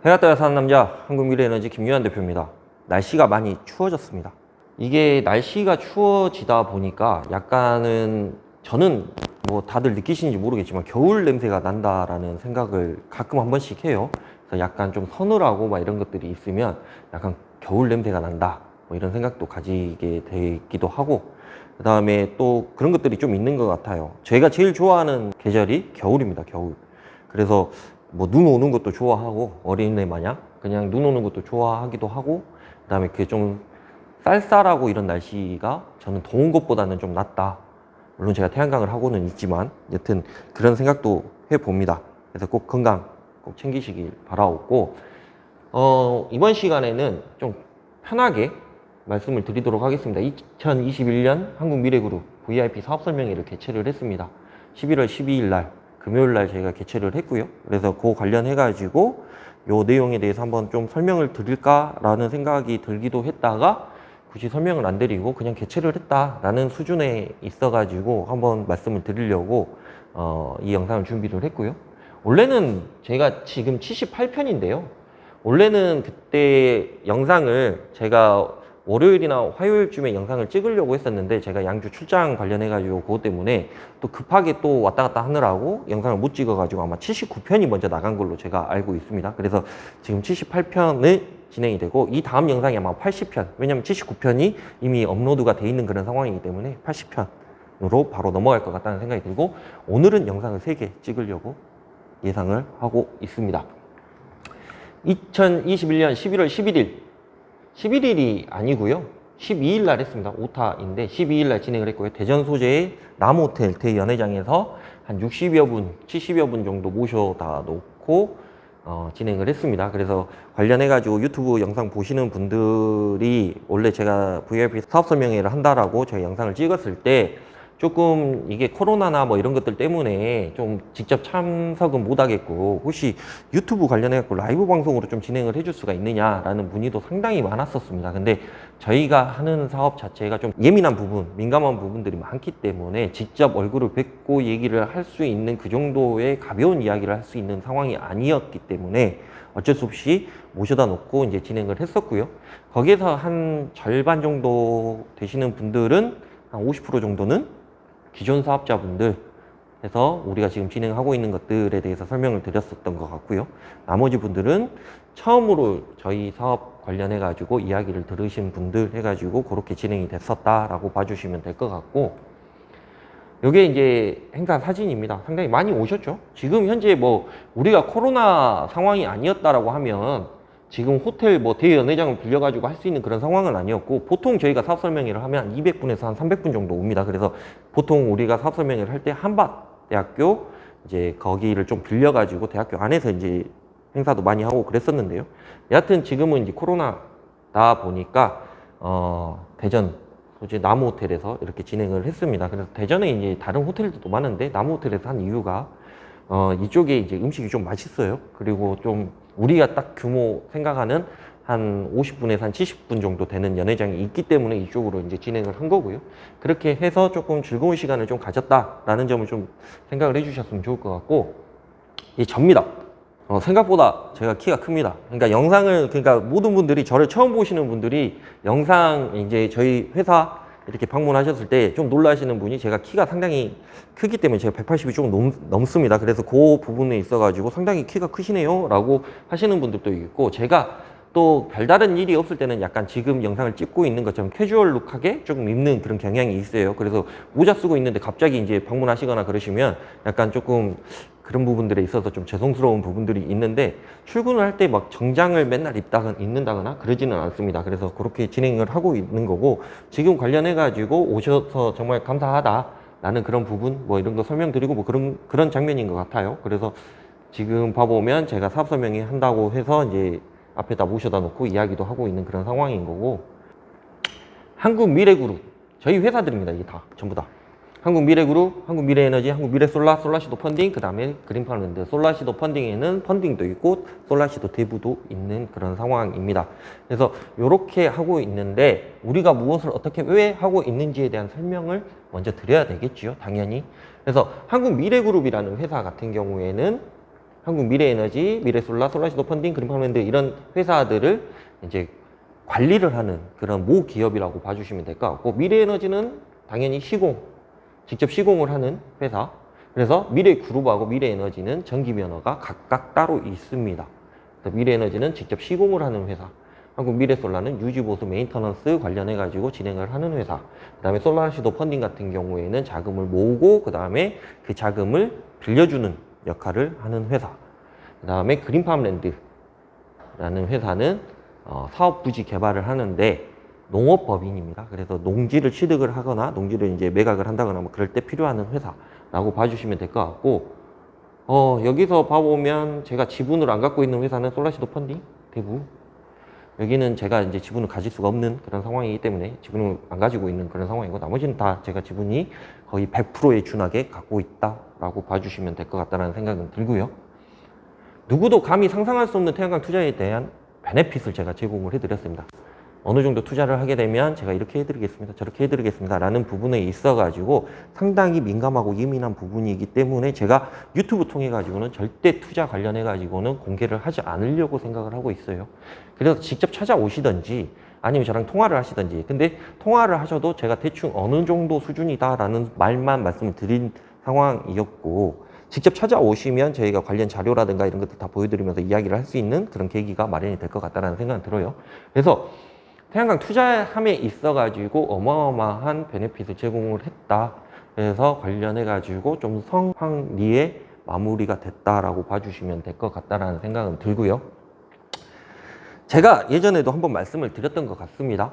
해가 떠야 사는 남자 한국미래에너지 김유한 대표입니다. 날씨가 많이 추워졌습니다. 이게 날씨가 추워지다 보니까 약간은 저는 뭐 다들 느끼시는지 모르겠지만 겨울 냄새가 난다라는 생각을 가끔 한 번씩 해요. 그래서 약간 좀 서늘하고 막 이런 것들이 있으면 약간 겨울 냄새가 난다 뭐 이런 생각도 가지게 되기도 하고, 그 다음에 또 그런 것들이 좀 있는 것 같아요. 제가 제일 좋아하는 계절이 겨울입니다. 겨울. 그래서 뭐 눈 오는 것도 좋아하고 어린애 마냥 그냥 눈 오는 것도 좋아하기도 하고, 그 다음에 그게 좀 쌀쌀하고 이런 날씨가 저는 더운 것보다는 좀 낫다. 물론 제가 태양광을 하고는 있지만 여튼 그런 생각도 해봅니다. 그래서 꼭 건강 꼭 챙기시길 바라고, 이번 시간에는 좀 편하게 말씀을 드리도록 하겠습니다. 2021년 한국미래그룹 VIP 사업 설명회를 개최를 했습니다. 11월 12일 날 금요일 날 저희가 개최를 했고요. 그래서 그 관련해 가지고 요 내용에 대해서 한번 좀 설명을 드릴까라는 생각이 들기도 했다가 굳이 설명을 안 드리고 그냥 개최를 했다라는 수준에 있어 가지고 한번 말씀을 드리려고 이 영상을 준비를 했고요. 원래는 제가 지금 78편인데요. 원래는 그때 영상을 제가 월요일이나 화요일쯤에 영상을 찍으려고 했었는데 제가 양주 출장 관련해 가지고 그것 때문에 또 급하게 또 왔다 갔다 하느라고 영상을 못 찍어 가지고 아마 79편이 먼저 나간 걸로 제가 알고 있습니다. 그래서 지금 78편을 진행이 되고 이 다음 영상이 아마 80편, 왜냐면 79편이 이미 업로드가 돼 있는 그런 상황이기 때문에 80편으로 바로 넘어갈 것 같다는 생각이 들고, 오늘은 영상을 3개 찍으려고 예상을 하고 있습니다. 2021년 11월 11일 11일이 아니고요. 12일 날 했습니다. 5타인데 12일 날 진행을 했고요. 대전 소재의 남호텔 대연회장에서 한 60여 분, 70여 분 정도 모셔다 놓고 진행을 했습니다. 그래서 관련해가지고 유튜브 영상 보시는 분들이 원래 제가 VIP 사업 설명회를 한다라고 저희 영상을 찍었을 때 조금 이게 코로나나 뭐 이런 것들 때문에 좀 직접 참석은 못 하겠고 혹시 유튜브 관련해갖고 라이브 방송으로 좀 진행을 해줄 수가 있느냐라는 문의도 상당히 많았었습니다. 근데 저희가 하는 사업 자체가 좀 예민한 부분, 민감한 부분들이 많기 때문에 직접 얼굴을 뵙고 얘기를 할 수 있는 그 정도의 가벼운 이야기를 할 수 있는 상황이 아니었기 때문에 어쩔 수 없이 모셔다 놓고 이제 진행을 했었고요. 거기에서 한 절반 정도 되시는 분들은 한 50% 정도는 기존 사업자분들 해서 우리가 지금 진행하고 있는 것들에 대해서 설명을 드렸었던 것 같고요. 나머지 분들은 처음으로 저희 사업 관련해 가지고 이야기를 들으신 분들 해가지고 그렇게 진행이 됐었다라고 봐주시면 될 것 같고, 이게 이제 행사 사진입니다. 상당히 많이 오셨죠. 지금 현재 뭐 우리가 코로나 상황이 아니었다라고 하면 지금 호텔 뭐 대연회장을 빌려가지고 할 수 있는 그런 상황은 아니었고, 보통 저희가 사업 설명회를 하면 200분에서 한 300분 정도 옵니다. 그래서 보통 우리가 사업 설명회를 할 때 한밭대학교 이제 거기를 좀 빌려가지고 대학교 안에서 이제 행사도 많이 하고 그랬었는데요. 여하튼 지금은 이제 코로나다 보니까 대전 소재 남호텔에서 이렇게 진행을 했습니다. 그래서 대전에 이제 다른 호텔들도 많은데 남호텔에서 한 이유가 이쪽에 이제 음식이 좀 맛있어요. 그리고 좀 우리가 딱 규모 생각하는 한 50분에서 한 70분 정도 되는 연회장이 있기 때문에 이쪽으로 이제 진행을 한 거고요. 그렇게 해서 조금 즐거운 시간을 좀 가졌다라는 점을 좀 생각을 해주셨으면 좋을 것 같고, 이 접니다. 생각보다 제가 키가 큽니다. 그러니까 영상을, 그러니까 모든 분들이 저를 처음 보시는 분들이 영상 이제 저희 회사 이렇게 방문하셨을 때 좀 놀라시는 분이 제가 키가 상당히 크기 때문에 제가 180이 조금 넘습니다. 그래서 그 부분에 있어가지고 상당히 키가 크시네요 라고 하시는 분들도 있고, 제가 또 별다른 일이 없을 때는 약간 지금 영상을 찍고 있는 것처럼 캐주얼 룩하게 조금 입는 그런 경향이 있어요. 그래서 모자 쓰고 있는데 갑자기 이제 방문하시거나 그러시면 약간 조금 그런 부분들에 있어서 좀 죄송스러운 부분들이 있는데, 출근을 할 때 막 정장을 맨날 입는다거나 그러지는 않습니다. 그래서 그렇게 진행을 하고 있는 거고, 지금 관련해 가지고 오셔서 정말 감사하다라는 그런 부분 뭐 이런 거 설명드리고 뭐 그런 장면인 것 같아요. 그래서 지금 봐보면 제가 사업 설명회 한다고 해서 이제 앞에다 모셔다 놓고 이야기도 하고 있는 그런 상황인 거고, 한국미래그룹 저희 회사들입니다. 이게 다 전부 다 한국미래그룹, 한국미래에너지, 한국미래솔라, 솔라시도 펀딩, 그 다음에 그린파운드. 솔라시도 펀딩에는 펀딩도 있고 솔라시도 대부도 있는 그런 상황입니다. 그래서 이렇게 하고 있는데 우리가 무엇을 어떻게 왜 하고 있는지에 대한 설명을 먼저 드려야 되겠죠, 당연히. 그래서 한국미래그룹이라는 회사 같은 경우에는 한국미래에너지, 미래솔라, 솔라시도 펀딩, 그린팜랜드 이런 회사들을 이제 관리를 하는 그런 모 기업이라고 봐주시면 될 것 같고, 미래에너지는 당연히 직접 시공을 하는 회사. 그래서 미래그룹하고 미래에너지는 전기면허가 각각 따로 있습니다. 그래서 미래에너지는 직접 시공을 하는 회사, 한국미래솔라는 유지보수 메인터넌스 관련해가지고 진행을 하는 회사, 그 다음에 솔라시도 펀딩 같은 경우에는 자금을 모으고 그 다음에 그 자금을 빌려주는 역할을 하는 회사, 그 다음에 그린팜랜드라는 회사는 사업 부지 개발을 하는데 농업법인입니다. 그래서 농지를 취득을 하거나 농지를 이제 매각을 한다거나 뭐 그럴 때 필요한 회사라고 봐주시면 될 것 같고, 여기서 봐보면 제가 지분을 안 갖고 있는 회사는 솔라시도 펀딩 대부. 여기는 제가 이제 지분을 가질 수가 없는 그런 상황이기 때문에 지분을 안 가지고 있는 그런 상황이고, 나머지는 다 제가 지분이 거의 100%에 준하게 갖고 있다라고 봐주시면 될 것 같다는 생각은 들고요. 누구도 감히 상상할 수 없는 태양광 투자에 대한 베네핏을 제가 제공을 해드렸습니다. 어느 정도 투자를 하게 되면 제가 이렇게 해드리겠습니다, 저렇게 해드리겠습니다 라는 부분에 있어 가지고 상당히 민감하고 예민한 부분이기 때문에 제가 유튜브 통해 가지고는 절대 투자 관련해 가지고는 공개를 하지 않으려고 생각을 하고 있어요. 그래서 직접 찾아오시든지 아니면 저랑 통화를 하시든지, 근데 통화를 하셔도 제가 대충 어느 정도 수준이다 라는 말만 말씀을 드린 상황이었고, 직접 찾아오시면 저희가 관련 자료라든가 이런 것들 다 보여드리면서 이야기를 할 수 있는 그런 계기가 마련이 될 것 같다는 생각은 들어요. 그래서 태양광 투자함에 있어가지고 어마어마한 베네핏을 제공을 했다. 그래서 관련해가지고 좀 성황리에 마무리가 됐다라고 봐주시면 될 것 같다라는 생각은 들고요. 제가 예전에도 한번 말씀을 드렸던 것 같습니다.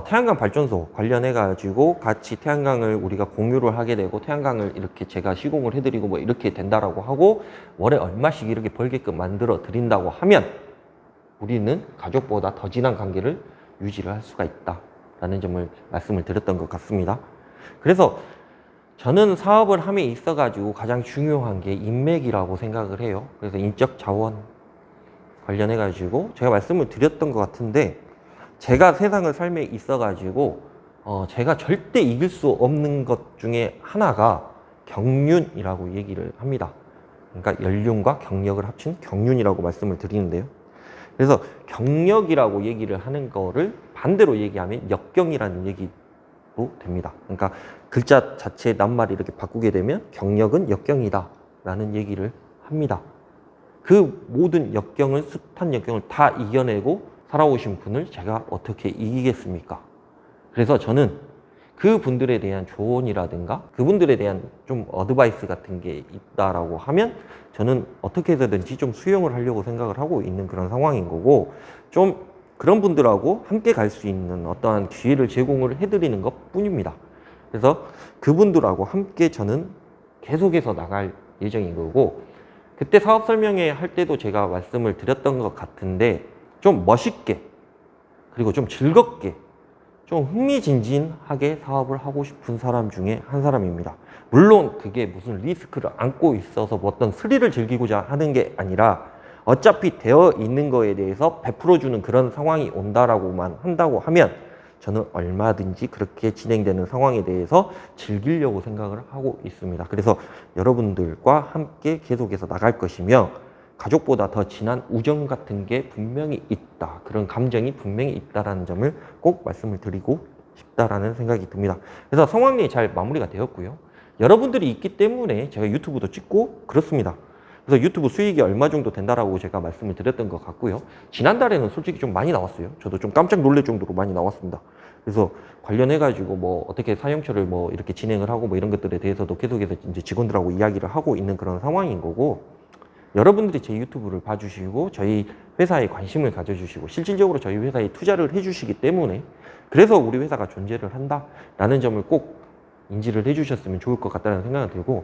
태양광 발전소 관련해가지고 같이 태양광을 우리가 공유를 하게 되고 태양광을 이렇게 제가 시공을 해드리고 뭐 이렇게 된다라고 하고 월에 얼마씩 이렇게 벌게끔 만들어 드린다고 하면 우리는 가족보다 더 진한 관계를 유지를 할 수가 있다라는 점을 말씀을 드렸던 것 같습니다. 그래서 저는 사업을 함에 있어가지고 가장 중요한 게 인맥이라고 생각을 해요. 그래서 인적 자원 관련해가지고 제가 말씀을 드렸던 것 같은데, 제가 세상을 삶에 있어가지고 제가 절대 이길 수 없는 것 중에 하나가 경륜이라고 얘기를 합니다. 그러니까 연륜과 경력을 합친 경륜이라고 말씀을 드리는데요. 그래서 경력이라고 얘기를 하는 거를 반대로 얘기하면 역경이라는 얘기도 됩니다. 그러니까 글자 자체의 낱말을 이렇게 바꾸게 되면 경력은 역경이다 라는 얘기를 합니다. 그 모든 역경을, 숱한 역경을 다 이겨내고 살아오신 분을 제가 어떻게 이기겠습니까? 그래서 저는 그분들에 대한 조언이라든가 그분들에 대한 좀 어드바이스 같은 게 있다라고 하면 저는 어떻게 해서든지 좀 수용을 하려고 생각을 하고 있는 그런 상황인 거고, 좀 그런 분들하고 함께 갈 수 있는 어떠한 기회를 제공을 해드리는 것 뿐입니다. 그래서 그분들하고 함께 저는 계속해서 나갈 예정인 거고, 그때 사업 설명회 할 때도 제가 말씀을 드렸던 것 같은데, 좀 멋있게 그리고 좀 즐겁게 좀 흥미진진하게 사업을 하고 싶은 사람 중에 한 사람입니다. 물론 그게 무슨 리스크를 안고 있어서 뭐 어떤 스릴을 즐기고자 하는 게 아니라 어차피 되어 있는 거에 대해서 베풀어주는 그런 상황이 온다라고만 한다고 하면 저는 얼마든지 그렇게 진행되는 상황에 대해서 즐기려고 생각을 하고 있습니다. 그래서 여러분들과 함께 계속해서 나갈 것이며, 가족보다 더 진한 우정 같은 게 분명히 있다, 그런 감정이 분명히 있다라는 점을 꼭 말씀을 드리고 싶다라는 생각이 듭니다. 그래서 성황리에 잘 마무리가 되었고요. 여러분들이 있기 때문에 제가 유튜브도 찍고 그렇습니다. 그래서 유튜브 수익이 얼마 정도 된다라고 제가 말씀을 드렸던 것 같고요. 지난달에는 솔직히 좀 많이 나왔어요. 저도 좀 깜짝 놀랄 정도로 많이 나왔습니다. 그래서 관련해가지고 뭐 어떻게 사용처를 뭐 이렇게 진행을 하고 뭐 이런 것들에 대해서도 계속해서 이제 직원들하고 이야기를 하고 있는 그런 상황인 거고, 여러분들이 제 유튜브를 봐주시고 저희 회사에 관심을 가져주시고 실질적으로 저희 회사에 투자를 해주시기 때문에, 그래서 우리 회사가 존재를 한다라는 점을 꼭 인지를 해주셨으면 좋을 것 같다는 생각이 들고,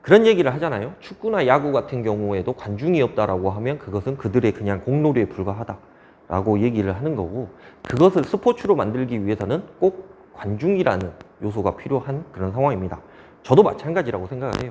그런 얘기를 하잖아요. 축구나 야구 같은 경우에도 관중이 없다라고 하면 그것은 그들의 그냥 공놀이에 불과하다라고 얘기를 하는 거고, 그것을 스포츠로 만들기 위해서는 꼭 관중이라는 요소가 필요한 그런 상황입니다. 저도 마찬가지라고 생각을 해요.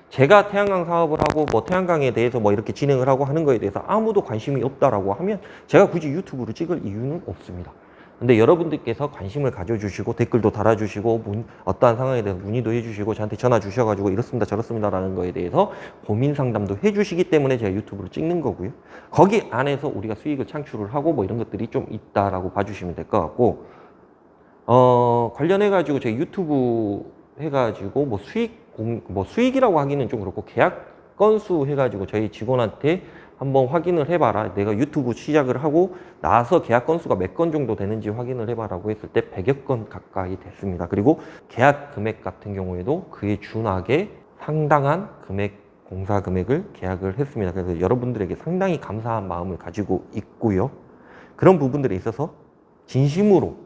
제가 태양광 사업을 하고 뭐 태양광에 대해서 뭐 이렇게 진행을 하고 하는 거에 대해서 아무도 관심이 없다라고 하면 제가 굳이 유튜브를 찍을 이유는 없습니다. 근데 여러분들께서 관심을 가져주시고 댓글도 달아주시고 어떠한 상황에 대해서 문의도 해주시고 저한테 전화 주셔가지고 이렇습니다 저렇습니다라는 거에 대해서 고민 상담도 해주시기 때문에 제가 유튜브를 찍는 거고요. 거기 안에서 우리가 수익을 창출을 하고 뭐 이런 것들이 좀 있다라고 봐주시면 될 것 같고, 관련해가지고 저희 유튜브 해가지고 뭐 수익이라고 하기는 좀 그렇고 계약 건수 해가지고 저희 직원한테 한번 확인을 해봐라. 내가 유튜브 시작을 하고 나서 계약 건수가 몇 건 정도 되는지 확인을 해봐라고 했을 때 100여 건 가까이 됐습니다. 그리고 계약 금액 같은 경우에도 그에 준하게 상당한 공사 금액을 계약을 했습니다. 그래서 여러분들에게 상당히 감사한 마음을 가지고 있고요. 그런 부분들에 있어서 진심으로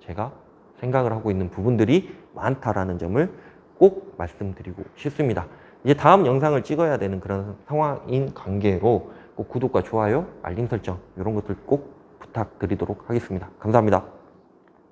제가 생각을 하고 있는 부분들이 많다라는 점을 꼭 말씀드리고 싶습니다. 이제 다음 영상을 찍어야 되는 그런 상황인 관계로 꼭 구독과 좋아요, 알림 설정 이런 것들 꼭 부탁드리도록 하겠습니다. 감사합니다.